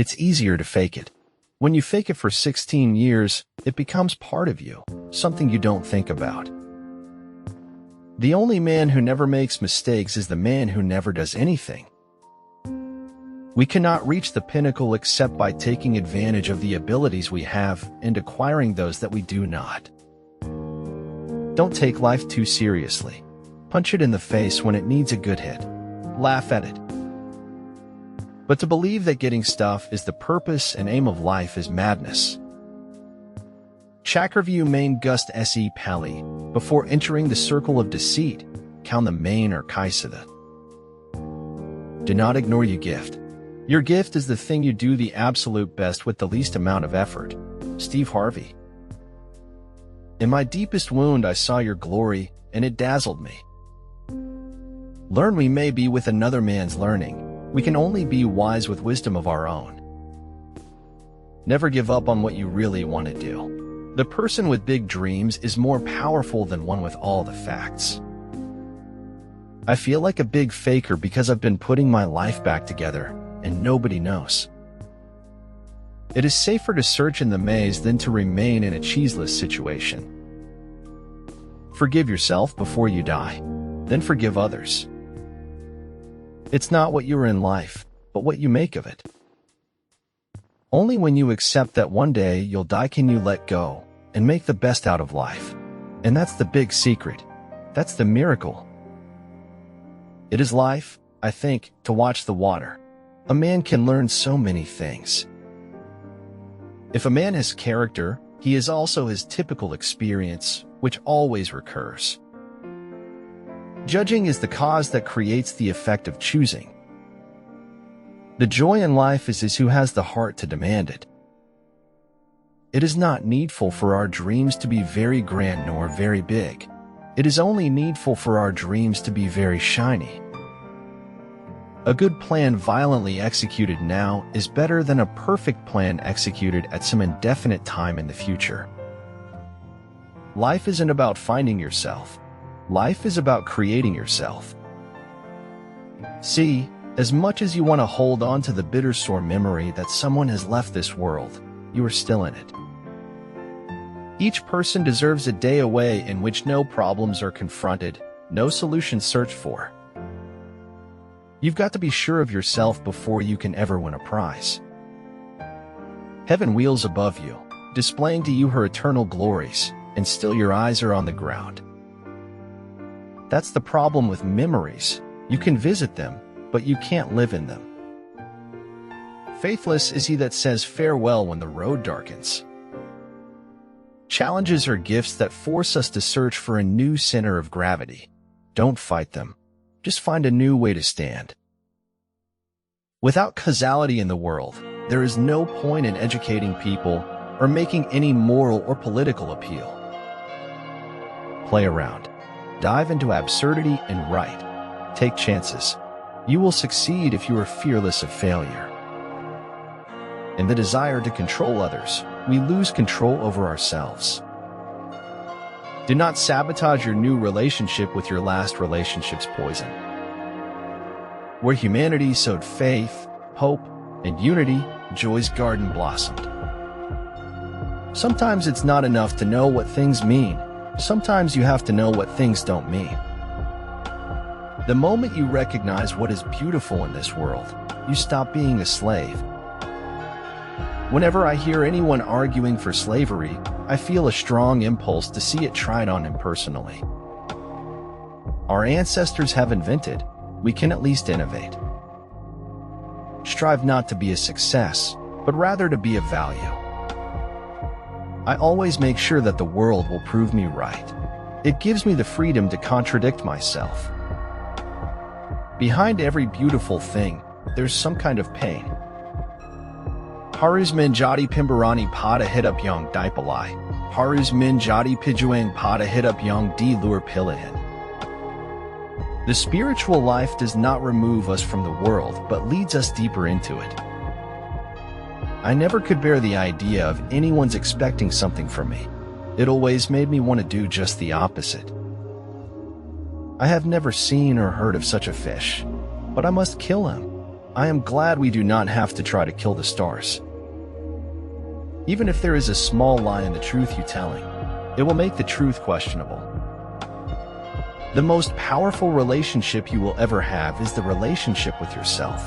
It's easier to fake it. When you fake it for 16 years, it becomes part of you, something you don't think about. The only man who never makes mistakes is the man who never does anything. We cannot reach the pinnacle except by taking advantage of the abilities we have and acquiring those that we do not. Don't take life too seriously. Punch it in the face when it needs a good hit. Laugh at it. But to believe that getting stuff is the purpose and aim of life is madness. Chakrview main gust se pali, before entering the circle of deceit, count the main or kaisada. Do not ignore your gift. Your gift is the thing you do the absolute best with the least amount of effort. Steve Harvey. In my deepest wound I saw your glory, and it dazzled me. Learn we may be with another man's learning. We can only be wise with wisdom of our own. Never give up on what you really want to do. The person with big dreams is more powerful than one with all the facts. I feel like a big faker because I've been putting my life back together, and nobody knows. It is safer to search in the maze than to remain in a cheeseless situation. Forgive yourself before you die, then forgive others. It's not what you are in life, but what you make of it. Only when you accept that one day you'll die can you let go and make the best out of life. And that's the big secret. That's the miracle. It is life, I think, to watch the water. A man can learn so many things. If a man has character, he has also his typical experience, which always recurs. Judging is the cause that creates the effect of choosing. The joy in life is who has the heart to demand it. It is not needful for our dreams to be very grand nor very big. It is only needful for our dreams to be very shiny. A good plan violently executed now is better than a perfect plan executed at some indefinite time in the future. Life isn't about finding yourself. Life is about creating yourself. See, as much as you want to hold on to the bitter sore memory that someone has left this world, you are still in it. Each person deserves a day away in which no problems are confronted, no solutions searched for. You've got to be sure of yourself before you can ever win a prize. Heaven wheels above you, displaying to you her eternal glories, and still your eyes are on the ground. That's the problem with memories. You can visit them, but you can't live in them. Faithless is he that says farewell when the road darkens. Challenges are gifts that force us to search for a new center of gravity. Don't fight them. Just find a new way to stand. Without causality in the world, there is no point in educating people or making any moral or political appeal. Play around. Dive into absurdity and write. Take chances. You will succeed if you are fearless of failure. In the desire to control others, we lose control over ourselves. Do not sabotage your new relationship with your last relationship's poison. Where humanity sowed faith, hope, and unity, joy's garden blossomed. Sometimes it's not enough to know what things mean. Sometimes you have to know what things don't mean. The moment you recognize what is beautiful in this world, you stop being a slave. Whenever I hear anyone arguing for slavery, I feel a strong impulse to see it tried on him personally. Our ancestors have invented, we can at least innovate. Strive not to be a success, but rather to be of value. I always make sure that the world will prove me right. It gives me the freedom to contradict myself. Behind every beautiful thing, there's some kind of pain. Harus menjadi pemberani pada hidup yang dipilih. Harus menjadi pejuang pada hidup yang di luar pilihan. The spiritual life does not remove us from the world, but leads us deeper into it. I never could bear the idea of anyone's expecting something from me. It always made me want to do just the opposite. I have never seen or heard of such a fish, but I must kill him. I am glad we do not have to try to kill the stars. Even if there is a small lie in the truth you're telling, it will make the truth questionable. The most powerful relationship you will ever have is the relationship with yourself.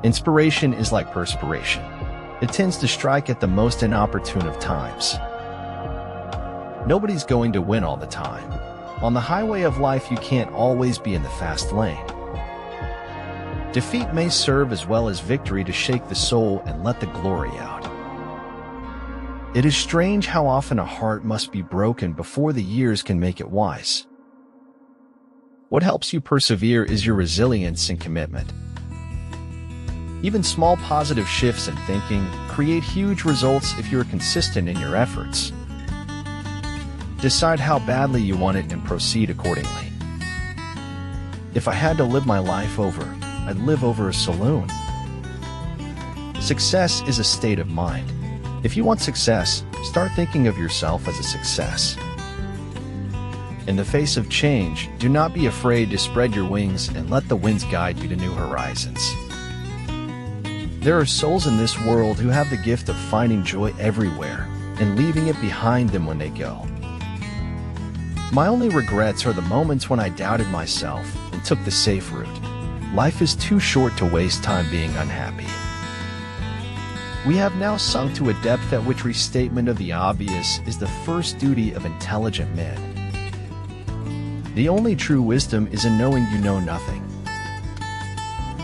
Inspiration is like perspiration. It tends to strike at the most inopportune of times. Nobody's going to win all the time. On the highway of life, you can't always be in the fast lane. Defeat may serve as well as victory to shake the soul and let the glory out. It is strange how often a heart must be broken before the years can make it wise. What helps you persevere is your resilience and commitment. Even small positive shifts in thinking create huge results if you're consistent in your efforts. Decide how badly you want it and proceed accordingly. If I had to live my life over, I'd live over a saloon. Success is a state of mind. If you want success, start thinking of yourself as a success. In the face of change, do not be afraid to spread your wings and let the winds guide you to new horizons. There are souls in this world who have the gift of finding joy everywhere and leaving it behind them when they go. My only regrets are the moments when I doubted myself and took the safe route. Life is too short to waste time being unhappy. We have now sunk to a depth at which restatement of the obvious is the first duty of intelligent men. The only true wisdom is in knowing you know nothing.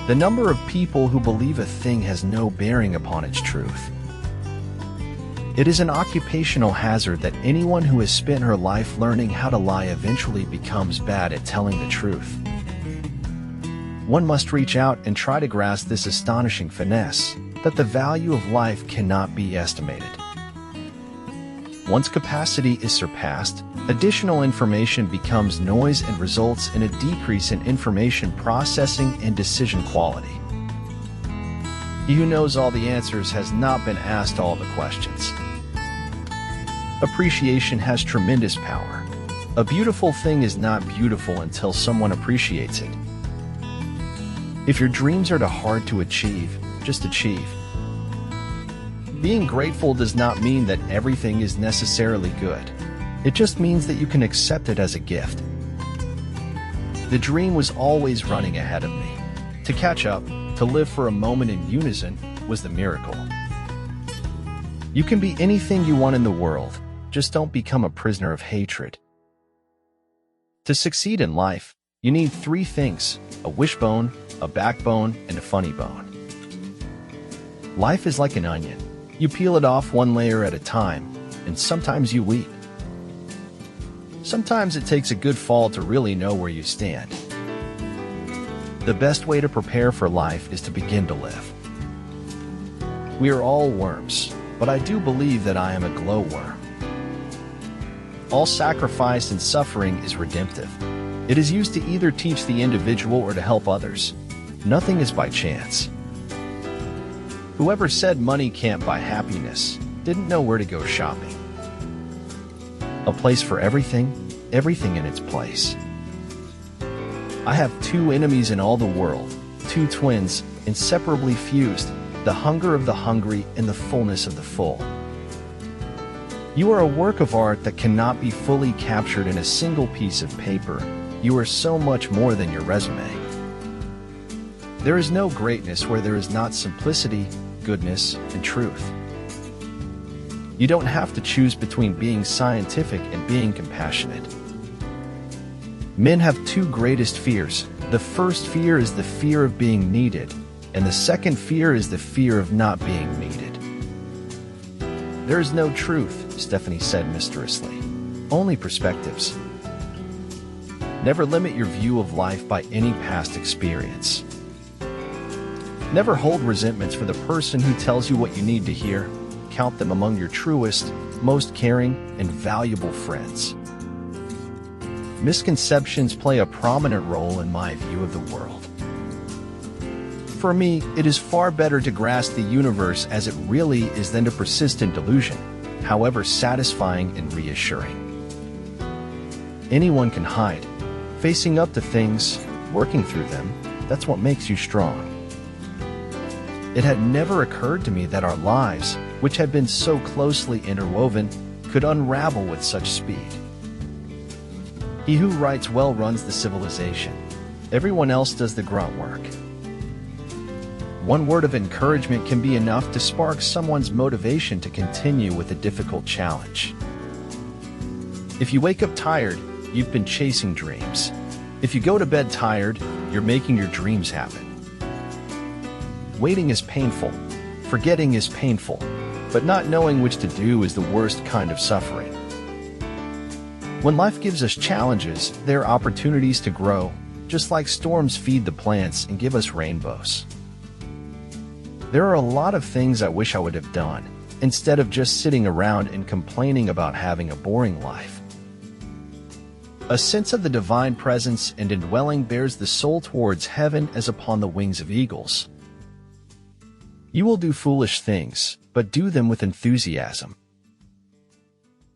The number of people who believe a thing has no bearing upon its truth. It is an occupational hazard that anyone who has spent her life learning how to lie eventually becomes bad at telling the truth. One must reach out and try to grasp this astonishing finesse, that the value of life cannot be estimated. Once capacity is surpassed, additional information becomes noise and results in a decrease in information processing and decision quality. He who knows all the answers has not been asked all the questions. Appreciation has tremendous power. A beautiful thing is not beautiful until someone appreciates it. If your dreams are too hard to achieve, just achieve. Being grateful does not mean that everything is necessarily good. It just means that you can accept it as a gift. The dream was always running ahead of me. To catch up, to live for a moment in unison, was the miracle. You can be anything you want in the world, just don't become a prisoner of hatred. To succeed in life, you need 3 things: a wishbone, a backbone, and a funny bone. Life is like an onion. You peel it off one layer at a time, and sometimes you weep. Sometimes it takes a good fall to really know where you stand. The best way to prepare for life is to begin to live. We are all worms, but I do believe that I am a glowworm. All sacrifice and suffering is redemptive. It is used to either teach the individual or to help others. Nothing is by chance. Whoever said money can't buy happiness didn't know where to go shopping. A place for everything, everything in its place. I have 2 enemies in all the world, 2 twins, inseparably fused, the hunger of the hungry and the fullness of the full. You are a work of art that cannot be fully captured in a single piece of paper. You are so much more than your resume. There is no greatness where there is not simplicity, goodness, and truth. You don't have to choose between being scientific and being compassionate. Men have 2 greatest fears. The first fear is the fear of being needed, and the second fear is the fear of not being needed. There is no truth, Stephanie said mischievously. Only perspectives. Never limit your view of life by any past experience. Never hold resentments for the person who tells you what you need to hear. Count them among your truest, most caring, and valuable friends. Misconceptions play a prominent role in my view of the world. For me, it is far better to grasp the universe as it really is than to persistent delusion, however satisfying and reassuring. Anyone can hide. Facing up to things, working through them, That's what makes you strong. It had never occurred to me that our lives, which had been so closely interwoven, could unravel with such speed. He who writes well runs the civilization. Everyone else does the grunt work. One word of encouragement can be enough to spark someone's motivation to continue with a difficult challenge. If you wake up tired, you've been chasing dreams. If you go to bed tired, you're making your dreams happen. Waiting is painful. Forgetting is painful. But not knowing which to do is the worst kind of suffering. When life gives us challenges, there are opportunities to grow, just like storms feed the plants and give us rainbows. There are a lot of things I wish I would have done, instead of just sitting around and complaining about having a boring life. A sense of the divine presence and indwelling bears the soul towards heaven as upon the wings of eagles. You will do foolish things, but do them with enthusiasm.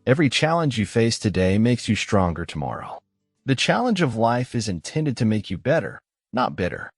Every challenge you face today makes you stronger tomorrow. The challenge of life is intended to make you better, not bitter.